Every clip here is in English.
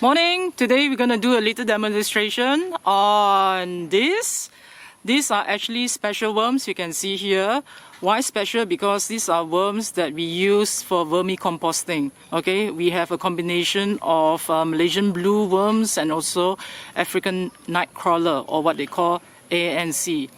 Morning! Today we're going to do a little demonstration on this. These are actually special worms you can see here. Why special? Because these are worms that we use for vermicomposting. Okay, we have a combination of Malaysian blue worms and also African nightcrawler, or what they call ANC.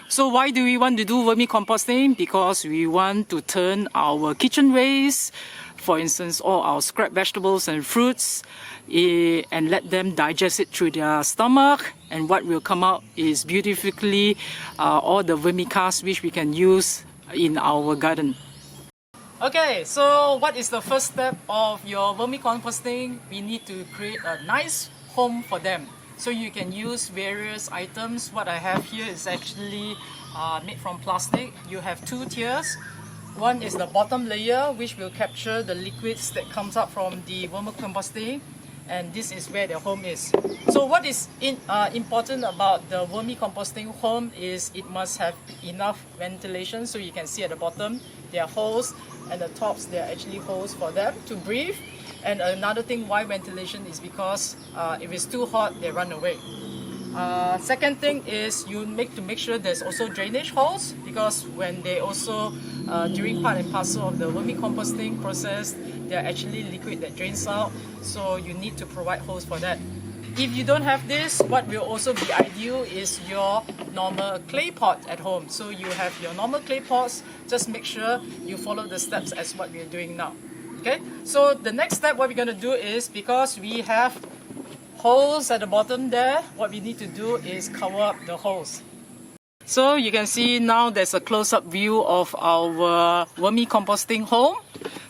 So why do we want to do vermicomposting? Because we want to turn our kitchen waste, for instance, all our scrap vegetables and fruits, and let them digest it through their stomach, and what will come out is beautifully all the vermicast which we can use in our garden. Okay, so what is the first step of your vermicomposting? We need to create a nice home for them. So you can use various items. What I have here is actually made from plastic. You have two tiers. One is the bottom layer, which will capture the liquids that comes up from the vermicomposting, and this is where the home is. So what is important about the vermicomposting home is it must have enough ventilation. So you can see at the bottom there are holes, and the tops there are actually holes for them to breathe. And another thing why ventilation is because if it's too hot, they run away. Second thing is you make sure there's also drainage holes, because when they also during part and parcel of the vermicomposting process, there are actually liquid that drains out, so you need to provide holes for that. If you don't have this, what will also be ideal is your normal clay pot at home. So you have your normal clay pots, just make sure you follow the steps as what we're doing now. Okay, so the next step what we're going to do is, because we have holes at the bottom there, what we need to do is cover up the holes. So you can see now there's a close-up view of our vermicomposting home.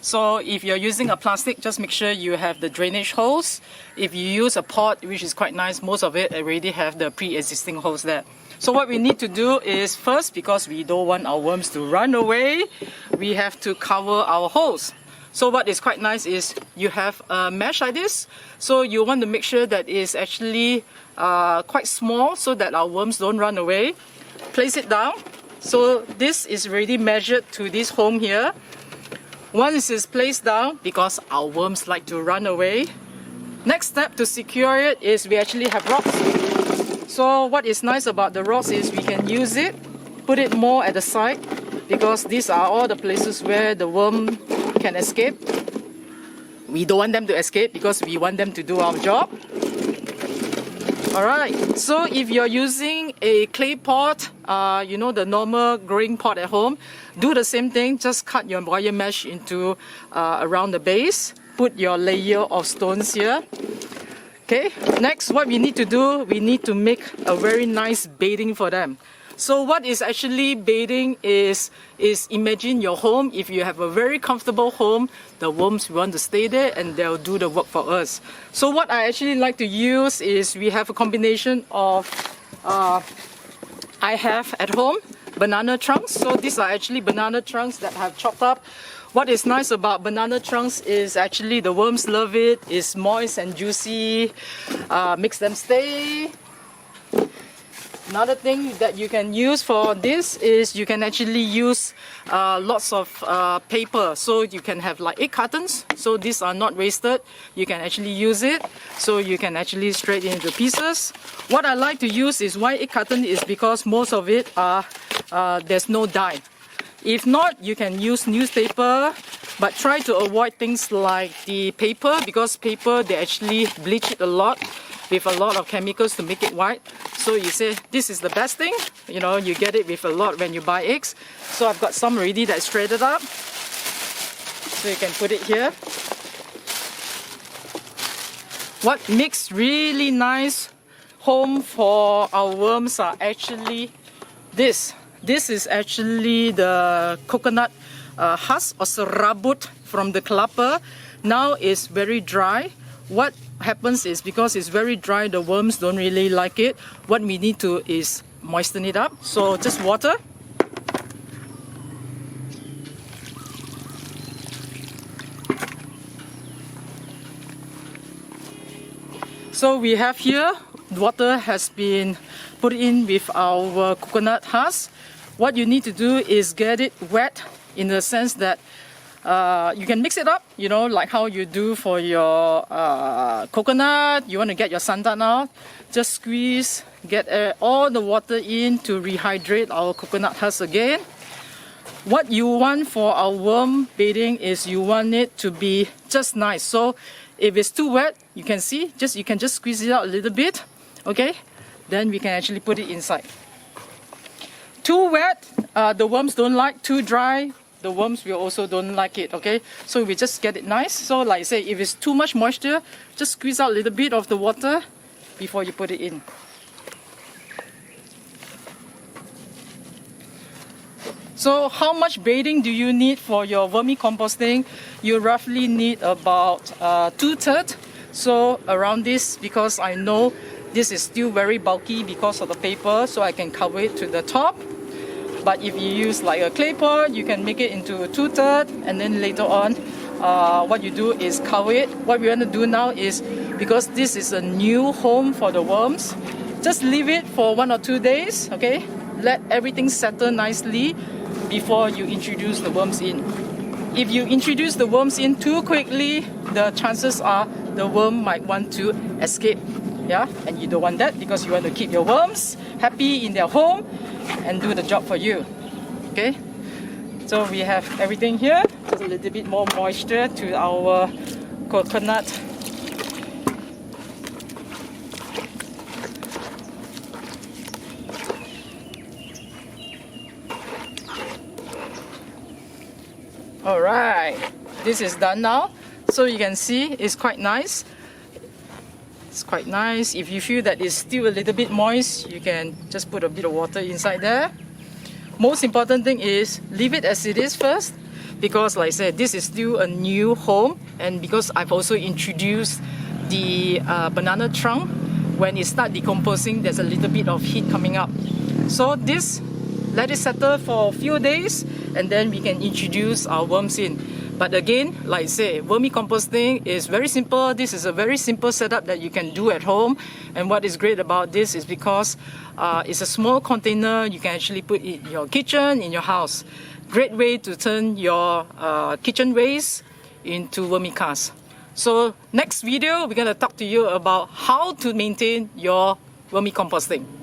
So if you're using a plastic, just make sure you have the drainage holes. If you use a pot, which is quite nice, most of it already have the pre-existing holes there. So what we need to do is, first, because we don't want our worms to run away, we have to cover our holes. So what is quite nice is you have a mesh like this. So you want to make sure that it's actually quite small so that our worms don't run away. Place it down. So this is already measured to this home here. Once it's placed down, because our worms like to run away, next step to secure it is we actually have rocks. So what is nice about the rocks is we can use it, put it more at the side, because these are all the places where the worm can escape. We don't want them to escape because we want them to do our job. Alright, so if you're using a clay pot, you know, the normal growing pot at home, do the same thing. Just cut your wire mesh into around the base. Put your layer of stones here. Okay, next what we need to do, we need to make a very nice bedding for them. So what is actually bedding is imagine your home. If you have a very comfortable home, the worms want to stay there and they'll do the work for us. So what I actually like to use is we have a combination of, I have at home banana trunks. So these are actually banana trunks that I have chopped up. What is nice about banana trunks is actually the worms love it. It's moist and juicy, makes them stay. Another thing that you can use for this is you can actually use lots of paper. So you can have like 8 cartons. So these are not wasted. You can actually use it. So you can actually straight into pieces. What I like to use is why 8 carton is because most of it are there's no dye. If not, you can use newspaper, but try to avoid things like the paper, because paper they actually bleach it a lot with a lot of chemicals to make it white. So you say this is the best thing, you know, you get it with a lot when you buy eggs. So I've got some already that's shredded up, so you can put it here. What makes really nice home for our worms are actually this. This is actually the coconut husk or serabut from the kelapa. Now it's very dry. What happens is because it's very dry, the worms don't really like it. What we need to is moisten it up. So just water. So we have here, water has been put in with our coconut husk. What you need to do is get it wet in the sense that You can mix it up, you know, like how you do for your coconut. You want to get your santan out, just squeeze, get all the water in to rehydrate our coconut husk again. What you want for our worm bedding is you want it to be just nice. So if it's too wet, you can see, you can just squeeze it out a little bit, okay? Then we can actually put it inside. Too wet, the worms don't like. Too dry, the worms will also don't like it, okay? So we just get it nice. So like I say, if it's too much moisture, just squeeze out a little bit of the water before you put it in. So how much bedding do you need for your vermicomposting? You roughly need about 2/3. So around this, because I know this is still very bulky because of the paper, so I can cover it to the top. But if you use like a clay pot, you can make it into 2/3, and then later on, what you do is cover it. What we want to do now is, because this is a new home for the worms, just leave it for 1 or 2 days, okay? Let everything settle nicely before you introduce the worms in. If you introduce the worms in too quickly, the chances are the worm might want to escape, yeah? And you don't want that, because you want to keep your worms happy in their home and do the job for you, okay? So we have everything here, just a little bit more moisture to our coconut. Alright, this is done now. So you can see it's quite nice. It's quite nice. If you feel that it's still a little bit moist, you can just put a bit of water inside there. Most important thing is leave it as it is first, because like I said, this is still a new home, and because I've also introduced the banana trunk, when it starts decomposing, there's a little bit of heat coming up. So this, let it settle for a few days, and then we can introduce our worms in. But again, like I say, vermicomposting is very simple. This is a very simple setup that you can do at home. And what is great about this is because it's a small container, you can actually put it in your kitchen, in your house. Great way to turn your kitchen waste into vermicast. So next video, we're going to talk to you about how to maintain your vermicomposting.